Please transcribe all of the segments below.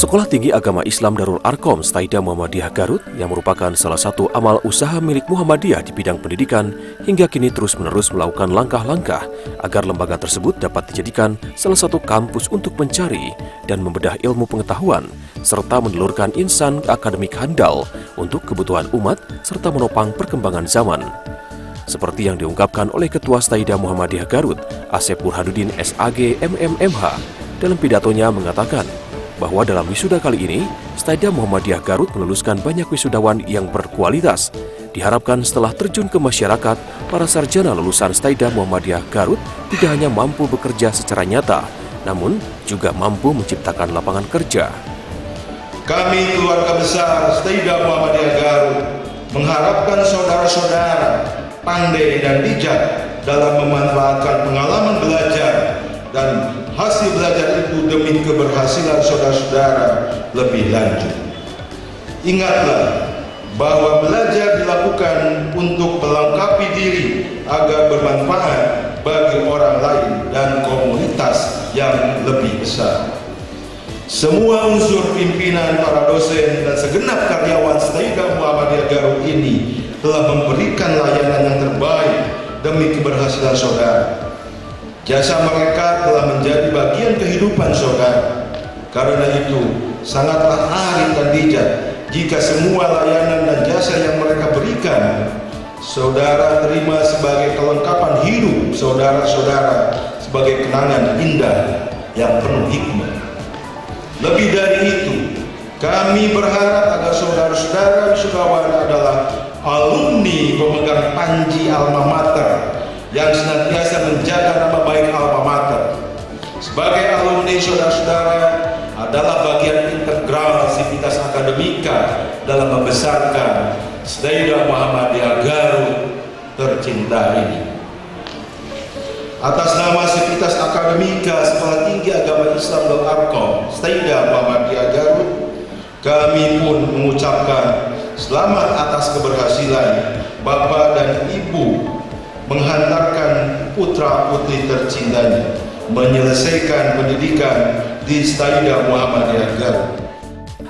Sekolah Tinggi Agama Islam Darul Arkom Staida Muhammadiyah Garut yang merupakan salah satu amal usaha milik Muhammadiyah di bidang pendidikan hingga kini terus-menerus melakukan langkah-langkah agar lembaga tersebut dapat dijadikan salah satu kampus untuk mencari dan membedah ilmu pengetahuan serta menelurkan insan akademik handal untuk kebutuhan umat serta menopang perkembangan zaman. Seperti yang diungkapkan oleh Ketua Staida Muhammadiyah Garut, Asep Burhanuddin SAG MMMH, dalam pidatonya mengatakan bahwa dalam wisuda kali ini, Staida Muhammadiyah Garut meluluskan banyak wisudawan yang berkualitas. Diharapkan setelah terjun ke masyarakat, para sarjana lulusan Staida Muhammadiyah Garut tidak hanya mampu bekerja secara nyata, namun juga mampu menciptakan lapangan kerja. Kami keluarga besar Staida Muhammadiyah Garut mengharapkan saudara-saudara pandai dan bijak dalam memanfaatkan pengalaman belajar dan hasil belajar itu demi keberhasilan saudara-saudara lebih lanjut. Ingatlah bahwa belajar dilakukan untuk melengkapi diri agar bermanfaat bagi orang lain dan komunitas yang lebih besar. Semua unsur pimpinan, para dosen, dan segenap karyawan Staida Muhammadiyah Garut ini telah memberikan layanan yang terbaik demi keberhasilan saudara. Jasa mereka telah menjadi bagian kehidupan saudara. Karena itu, sangatlah arif dan bijak jika semua layanan dan jasa yang mereka berikan, saudara terima sebagai kelengkapan hidup saudara-saudara, sebagai kenangan indah yang penuh hikmah. Lebih dari itu, kami berharap agar saudara-saudara wisudawan adalah alumni pemegang panji alma mater yang senantiasa menjaga nama baik alma mater. Sebagai alumni, saudara-saudara adalah bagian integral sivitas akademika dalam membesarkan Staida Muhammadiyah Garut tercinta ini. Atas nama sivitas akademika Sekolah Tinggi Agama Islam Darul Arkom Staida Muhammadiyah Garut, kami pun mengucapkan selamat atas keberhasilan Bapak dan Ibu menghantarkan putra-putri tercintanya menyelesaikan pendidikan di Staida Muhammadiyah Garut.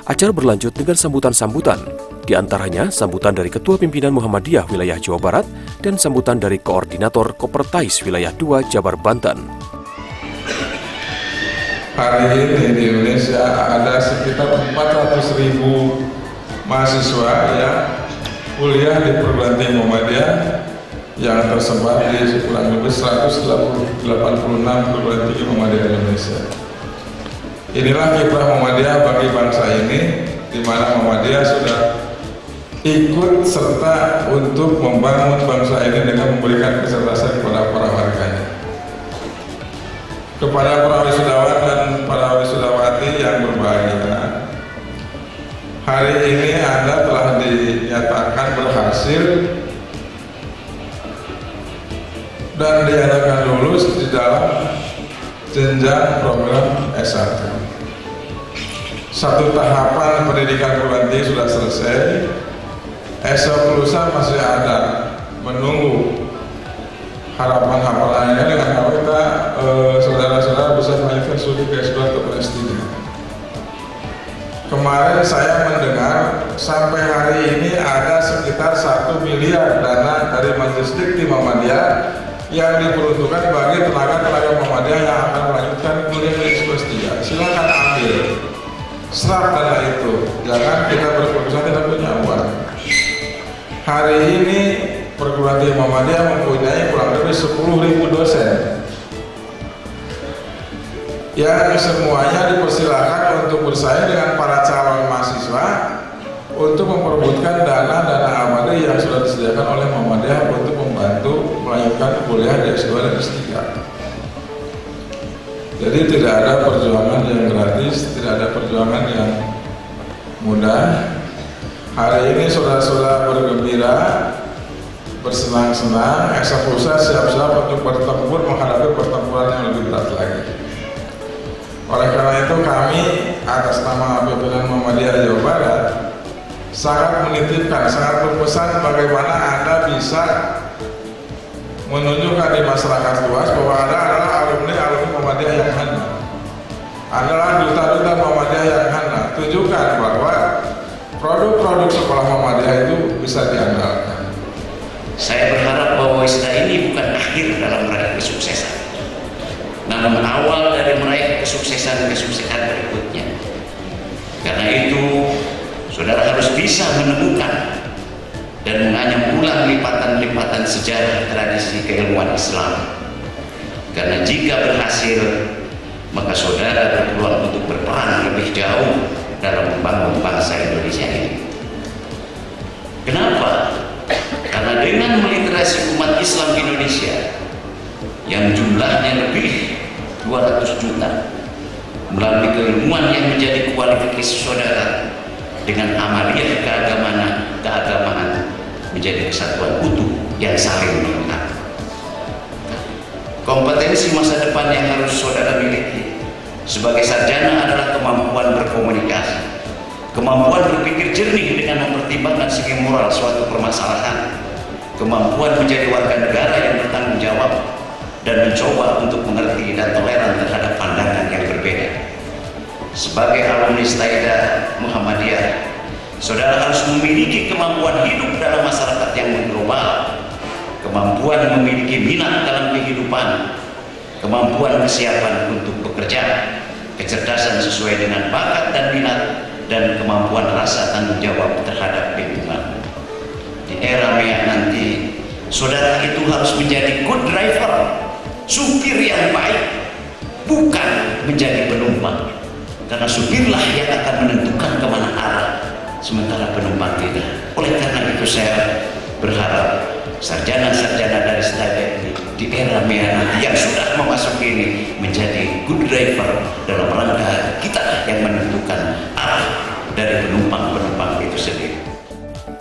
Acara berlanjut dengan sambutan-sambutan, di antaranya sambutan dari Ketua Pimpinan Muhammadiyah Wilayah Jawa Barat dan sambutan dari Koordinator Kopertais Wilayah 2 Jabar Banten. Hari ini di Indonesia ada sekitar 400.000 mahasiswa yang kuliah di perguruan tinggi Muhammadiyah yang tersebar di kurang lebih 186 perguruan tinggi Muhammadiyah di Indonesia. Inilah kiprah Muhammadiyah bagi bangsa ini, di mana Muhammadiyah sudah ikut serta untuk membangun bangsa ini dengan memberikan kecerdasan kepada para warganya. Kepada para wisudawan dan para wisudawati yang berbahagia, hari ini Anda telah dinyatakan berhasil dan dinyatakan lulus di dalam jenjang program S1. Satu tahapan pendidikan perguruan tinggi sudah selesai, S1 lusa masih ada, menunggu. Harapan-harapan lainnya dengan kita saudara-saudara bisa melanjutkan studi ke S2 atau S3. Kemarin saya mendengar sampai hari ini ada sekitar 1 miliar dana dari Majelis Dikti Muhammadiyah yang diperuntukkan bagi tenaga-tenaga Muhammadiyah yang akan melanjutkan kuliah di S3. Silakan ambil, serap dana itu. Jangan kita berkeputusan tidak punya uang. Hari ini perguruan tinggi Muhammadiyah mempunyai kurang lebih 10.000 dosen yang semuanya dipersilakan untuk bersaing dengan para calon mahasiswa untuk memperebutkan dana-dana abadi yang sudah disediakan oleh Muhammadiyah untuk membantu melanjutkan kuliah di S2 dan S3. Jadi tidak ada perjuangan yang gratis, tidak ada perjuangan yang mudah. Hari ini saudara-saudara bergembira, bersenang-senang, eksekusa siap-siap untuk bertempur menghadapi pertempuran yang lebih berat lagi. Oleh karena itu kami atas nama pimpinan Muhammadiyah Jawa Barat sangat menitipkan, sangat berpesan bagaimana Anda bisa menunjukkan di masyarakat luas bahwa Anda adalah alumni Muhammadiyah yang handal, adalah duta-duta Muhammadiyah yang handal. tunjukkan bahwa produk-produk sekolah Muhammadiyah itu bisa diandalkan. Saya berharap bahwa Wisda ini bukan akhir dalam meraih kesuksesan, namun awal dari meraih kesuksesan berikutnya. Karena itu, saudara harus bisa menemukan dan menganyam ulang lipatan-lipatan sejarah tradisi keilmuan Islam. Karena jika berhasil, maka saudara berpeluang untuk berperan lebih jauh dalam membangun bangsa Indonesia ini. Kenapa? Karena dengan meliterasi umat Islam Indonesia yang jumlahnya lebih 200 juta, melalui keilmuan yang menjadi kualifikasi saudara dengan amaliyah keagamaan menjadi kesatuan utuh yang saling melengkapi. Kompetensi masa depan yang harus saudara miliki sebagai sarjana adalah kemampuan berkomunikasi, kemampuan berpikir jernih dengan mempertimbangkan segi moral suatu permasalahan, kemampuan menjadi warga negara yang bertanggung jawab dan mencoba untuk mengerti dan toleran terhadap pandangan yang berbeda. Sebagai alumni Staida Muhammadiyah, saudara harus memiliki kemampuan hidup dalam masyarakat yang mengglobal, kemampuan memiliki minat dalam kehidupan, kemampuan kesiapan untuk bekerja, kecerdasan sesuai dengan bakat dan minat, dan kemampuan rasa tanggung jawab terhadap lingkungan. Di era MEA nanti, saudara itu harus menjadi good driver, supir yang baik, bukan menjadi penumpang. Karena supirlah yang akan menentukan kemana arah, sementara penumpang tidak. Oleh karena itu saya berharap sarjana-sarjana dari Staida ini di era MEA nanti yang sudah memasuki ini menjadi good driver dalam rangka kita yang menentukan arah dari penumpang-penumpang itu sendiri.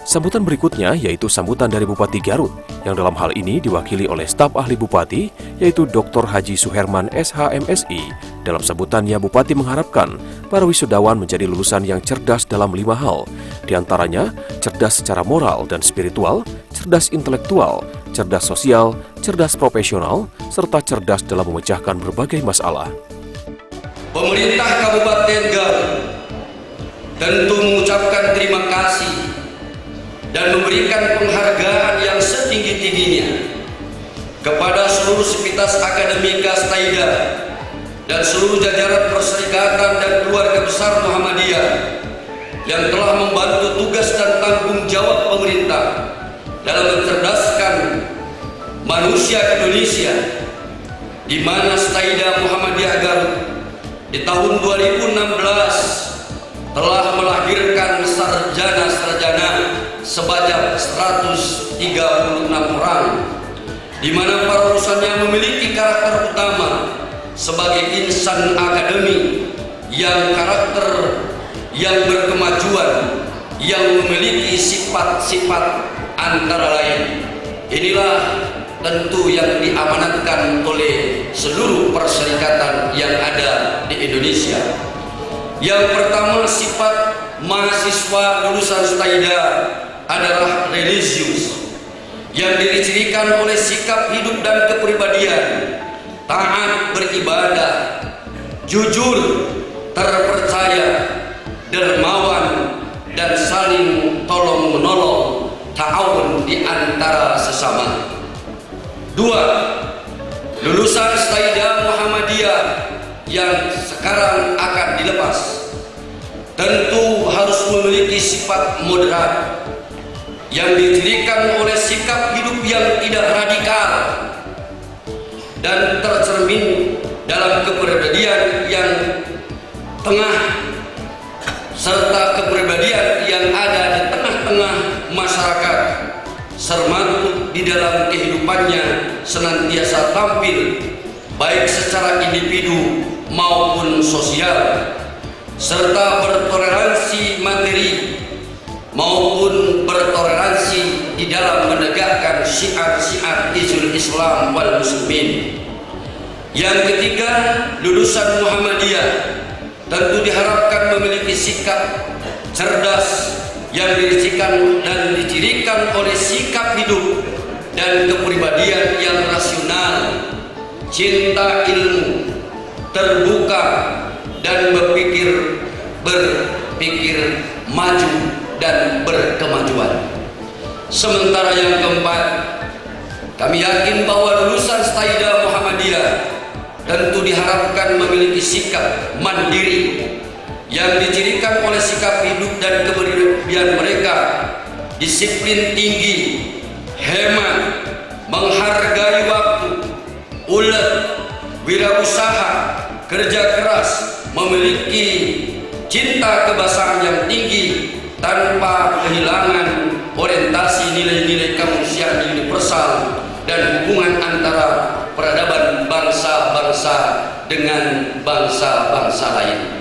Sambutan berikutnya yaitu sambutan dari Bupati Garut yang dalam hal ini diwakili oleh staf ahli Bupati yaitu Dr. Haji Suherman SHMSI. Dalam sambutannya Bupati mengharapkan para wisudawan menjadi lulusan yang cerdas dalam 5 hal, diantaranya cerdas secara moral dan spiritual, cerdas intelektual, cerdas sosial, cerdas profesional, serta cerdas dalam memecahkan berbagai masalah. Pemerintah Kabupaten Garut tentu mengucapkan terima kasih dan memberikan penghargaan yang setinggi-tingginya kepada seluruh sivitas akademika Staida dan seluruh jajaran perserikatan dan keluarga besar Muhammadiyah yang telah membantu tugas dan tanggung jawab pemerintah dalam mencerdaskan manusia Indonesia, di mana Staida Muhammadiyah Garut di tahun 2016 telah melahirkan sarjana-sarjana sebanyak 136 orang, di mana para lulusannya memiliki karakter utama sebagai insan akademi yang karakter yang berkemajuan, yang memiliki sifat-sifat antara lain. Inilah tentu yang diamanatkan oleh seluruh perserikatan yang ada di Indonesia. Yang pertama, sifat mahasiswa lulusan Staida adalah religius, yang dicirikan oleh sikap hidup dan kepribadian taat beribadah, jujur, terpercaya, dermawan, dan saling tolong menolong, ta'awun di antara sesama. 2. Lulusan Staida Muhammadiyah yang sekarang akan dilepas tentu harus memiliki sifat moderat yang dicirikan oleh sikap hidup yang tidak radikal dan tercermin dalam kepribadian yang tengah serta kepribadian yang ada di tengah-tengah masyarakat, serta di dalam kehidupannya senantiasa tampil baik secara individu maupun sosial, serta bertoleransi materi maupun bertoleransi di dalam menegakkan syiar-syiar Hizbul Islam wal Muslimin. Yang ketiga, lulusan Muhammadiyah tentu diharapkan memiliki sikap cerdas yang dicirikan oleh sikap hidup dan kepribadian yang rasional, cinta ilmu, terbuka, dan berpikir berpikir maju dan berkemajuan. Sementara yang keempat, kami yakin bahwa lulusan Staidah Muhammadiyah tentu diharapkan memiliki sikap mandiri yang dicirikan oleh sikap hidup dan kepribadian mereka, disiplin tinggi, hemat, menghargai waktu, ulet, wirausaha, kerja keras, memiliki cinta kebangsaan yang tinggi tanpa kehilangan orientasi nilai-nilai kemanusiaan universal dan hubungan antara peradaban bangsa-bangsa dengan bangsa-bangsa lain.